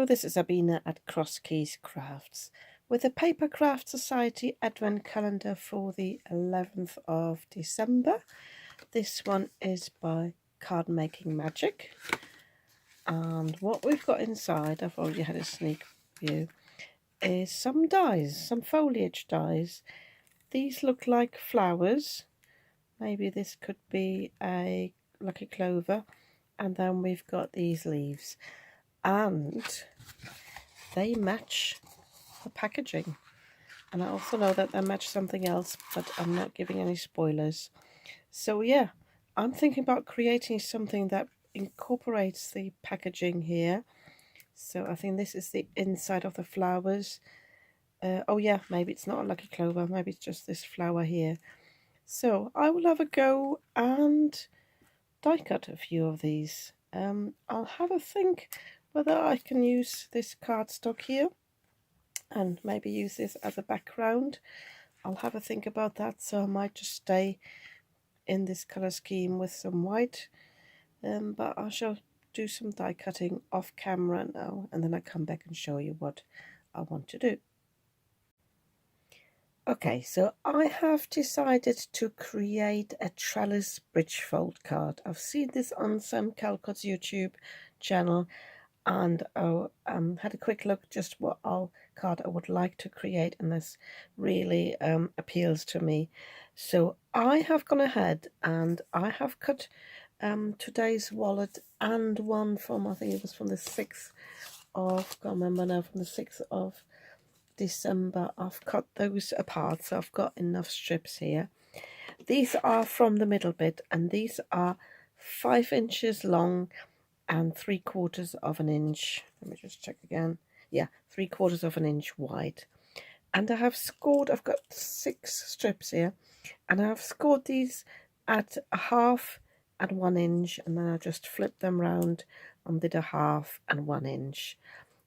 Hello, this is Sabina at Cross Keys Crafts with the Papercraft Society Advent Calendar for the 11th of December. This one is by Card Making Magic, and what we've got inside, I've already had a sneak view, is some dies, some foliage dies. These look like flowers. Maybe this could be a lucky clover, and then we've got these leaves, and they match the packaging, and I also know that they match something else, but I'm not giving any spoilers. So yeah, I'm thinking about creating something that incorporates the packaging here. So I think this is the inside of the flowers. Oh yeah, maybe it's not a lucky clover, maybe it's just this flower here. So I will have a go and die cut a few of these. I'll have a think whether I can use this cardstock here and maybe use this as a background. I'll have a think about that, so I might just stay in this colour scheme with some white, but I shall do some die cutting off camera now, and then I come back and show you what I want to do. Okay, so I have decided to create a trellis bridgefold card. I've seen this on some Calcott's YouTube channel, and I had a quick look just what card I would like to create, and this really appeals to me. So I have gone ahead and I have cut today's wallet and one from, I think it was from the 6th of, can't remember now, from the 6th of December. I've cut those apart, so I've got enough strips here. These are from the middle bit, and these are 5 inches long and 3/4 of an inch. Let me just check again. Yeah, 3/4 of an inch wide. And I have scored, I've got 6 strips here, and I have scored these at a half and 1 inch, and then I just flipped them round and did a half and 1 inch.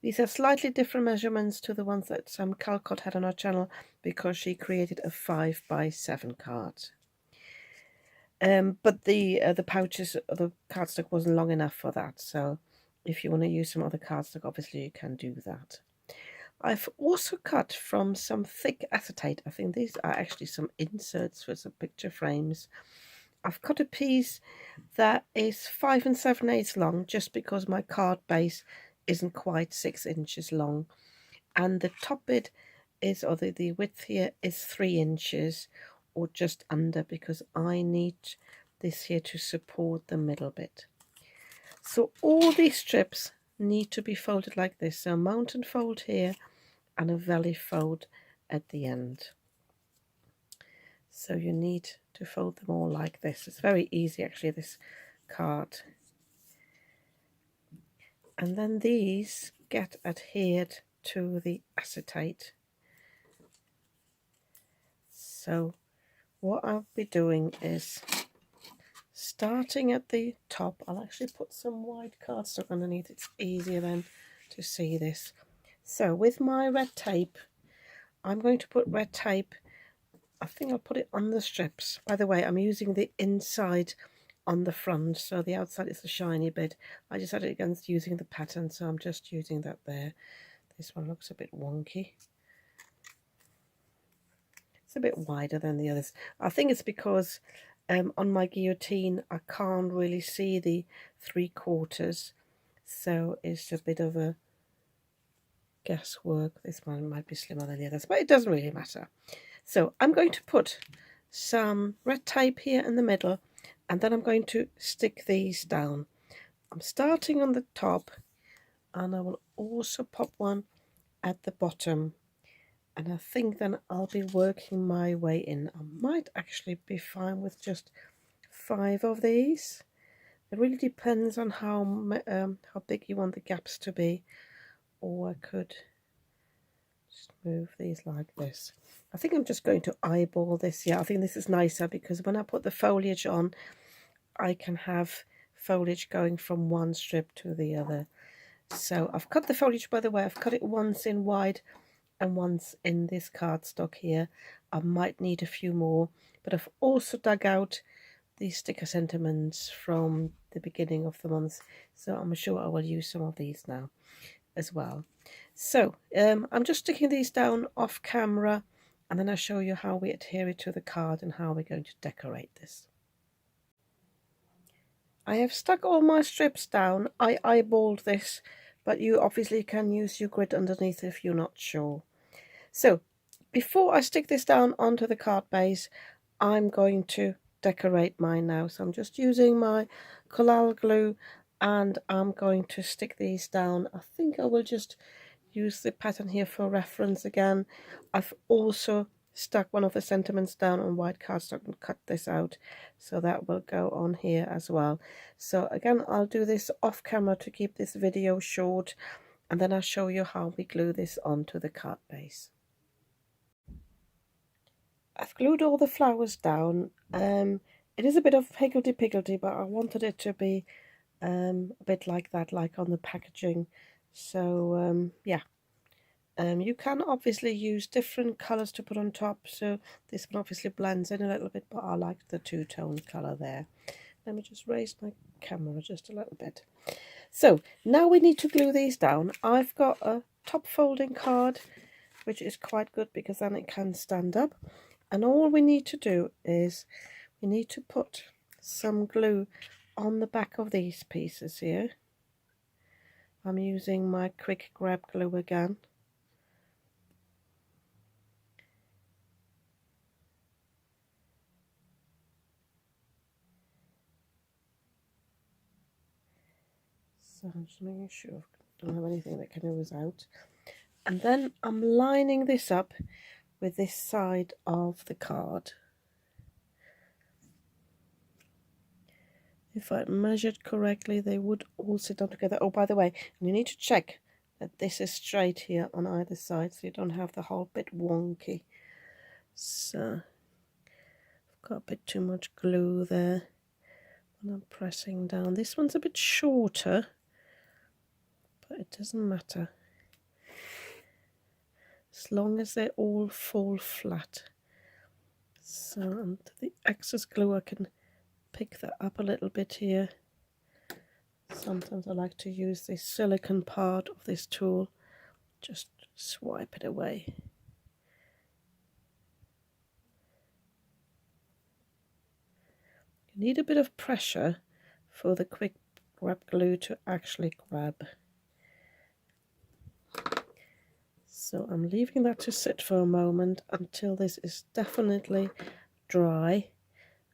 These are slightly different measurements to the ones that Calcott had on our channel, because she created a 5x7 card. But the pouches, the cardstock wasn't long enough for that, so if you want to use some other cardstock, obviously you can do that. I've also cut from some thick acetate. I think these are actually some inserts for some picture frames. I've cut a piece that is 5 7/8 long, just because my card base isn't quite 6 inches long, and the top bit is, or the width here is 3 inches or just under, because I need this here to support the middle bit. So all these strips need to be folded like this, so a mountain fold here and a valley fold at the end. So you need to fold them all like this. It's very easy actually, this card. And then these get adhered to the acetate. So what I'll be doing is starting at the top. I'll actually put some white cardstock underneath. It's easier then to see this. So with my red tape, I'm going to put red tape, I think I'll put it on the strips. By the way, I'm using the inside on the front, so the outside is the shiny bit. I decided against using the pattern, so I'm just using that there. This one looks a bit wonky. It's a bit wider than the others. I think it's because on my guillotine I can't really see the 3/4, so it's a bit of a guesswork. This one might be slimmer than the others, but it doesn't really matter. So I'm going to put some red tape here in the middle, and then I'm going to stick these down. I'm starting on the top, and I will also pop one at the bottom, and I think then I'll be working my way in. I might actually be fine with just 5 of these. It really depends on how big you want the gaps to be, or I could just move these like this. I think I'm just going to eyeball this. Yeah, I think this is nicer, because when I put the foliage on, I can have foliage going from one strip to the other. So I've cut the foliage, by the way. I've cut it once in wide and once in this cardstock here. I might need a few more, but I've also dug out these sticker sentiments from the beginning of the month, so I'm sure I will use some of these now. as well. So I'm just sticking these down off camera, and then I'll show you how we adhere it to the card and how we're going to decorate this. I have stuck all my strips down. I eyeballed this, but you obviously can use your grid underneath if you're not sure. So before I stick this down onto the card base, I'm going to decorate mine now. So I'm just using my collal glue, and I'm going to stick these down. I think I will just use the pattern here for reference again. I've also stuck one of the sentiments down on white cardstock and cut this out, so that will go on here as well. So again, I'll do this off camera to keep this video short, and then I'll show you how we glue this onto the card base. I've glued all the flowers down. It is a bit of higgledy-piggledy, but I wanted it to be a bit like that, like on the packaging. So yeah, you can obviously use different colours to put on top, so this one obviously blends in a little bit, but I like the two-tone colour there. Let me just raise my camera just a little bit. So now we need to glue these down. I've got a top folding card, which is quite good because then it can stand up. And all we need to do is we need to put some glue on the back of these pieces here. I'm using my quick grab glue again. So I'm just making sure I don't have anything that can ooze out. And then I'm lining this up with this side of the card. If I measured correctly, they would all sit down together. Oh, by the way, you need to check that this is straight here on either side, so you don't have the whole bit wonky. So I've got a bit too much glue there when I'm pressing down. This one's a bit shorter, but it doesn't matter, as long as they all fall flat. So onto the excess glue, I can pick that up a little bit here. Sometimes I like to use the silicone part of this tool, just swipe it away. You need a bit of pressure for the quick grab glue to actually grab. So I'm leaving that to sit for a moment until this is definitely dry,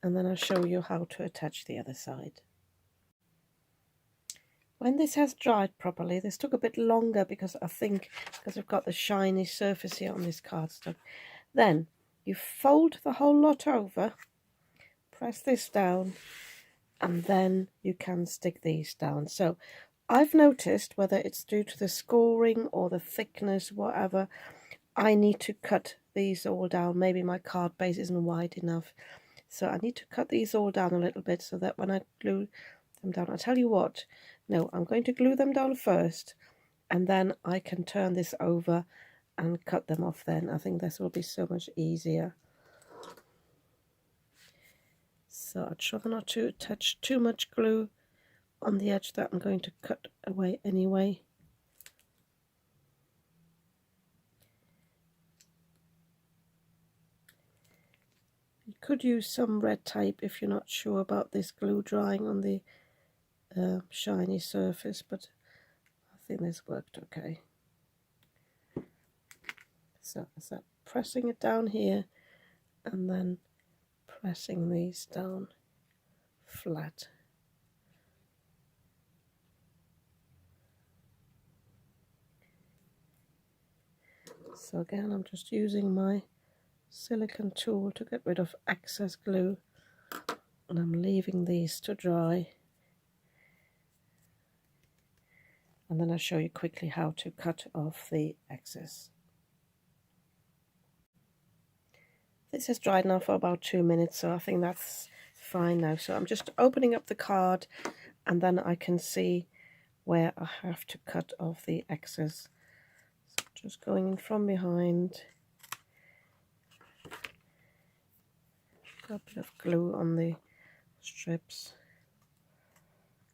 and then I'll show you how to attach the other side. When this has dried properly, this took a bit longer because I think because I've got the shiny surface here on this cardstock. Then you fold the whole lot over, press this down, and then you can stick these down. So I've noticed, whether it's due to the scoring or the thickness, whatever, I need to cut these all down. Maybe my card base isn't wide enough, so I need to cut these all down a little bit so that when I glue them down, I'll tell you what, no, I'm going to glue them down first, and then I can turn this over and cut them off then. I think this will be so much easier. So I try not to attach too much glue on the edge that I'm going to cut away anyway. You could use some red tape if you're not sure about this glue drying on the shiny surface, but I think this worked okay. So pressing it down here and then pressing these down flat. So again, I'm just using my silicone tool to get rid of excess glue, and I'm leaving these to dry, and then I'll show you quickly how to cut off the excess. This has dried now for about 2 minutes, so I think that's fine now. So I'm just opening up the card, and then I can see where I have to cut off the excess. So just going in from behind. Got a bit of glue on the strips,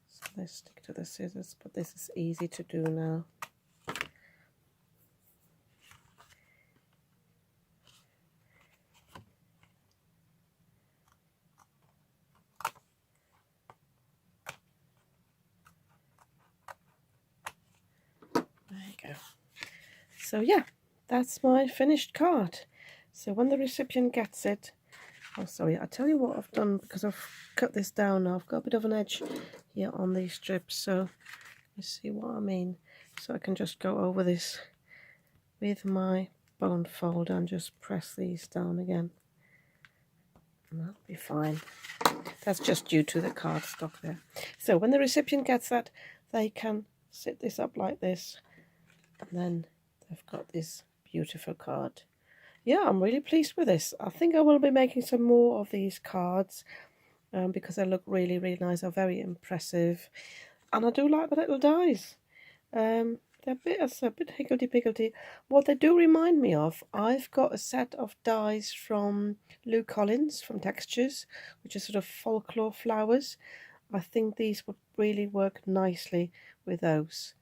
so they stick to the scissors, but this is easy to do now. So yeah, that's my finished card. So when the recipient gets it, oh sorry, I'll tell you what I've done, because I've cut this down now. I've got a bit of an edge here on these strips, so you see what I mean. So I can just go over this with my bone folder and just press these down again. And that'll be fine. That's just due to the cardstock there. So when the recipient gets that, they can sit this up like this, and then they've got this beautiful card. Yeah, I'm really pleased with this. I think I will be making some more of these cards because they look really, really nice. They're very impressive. And I do like the little dies. They're a bit higgledy-piggledy. What they do remind me of, I've got a set of dies from Lou Collins from Textures, which are sort of folklore flowers. I think these would really work nicely with those.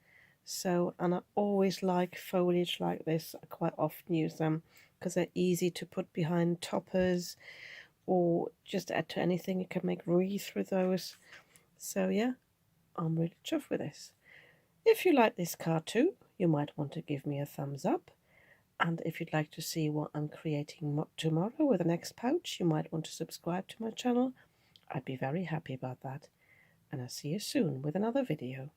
So, and I always like foliage like this. I quite often use them because they're easy to put behind toppers or just add to anything. You can make wreaths with those. So yeah, I'm really chuffed with this. If you like this card too, you might want to give me a thumbs up. And if you'd like to see what I'm creating tomorrow with the next pouch, you might want to subscribe to my channel. I'd be very happy about that. And I'll see you soon with another video.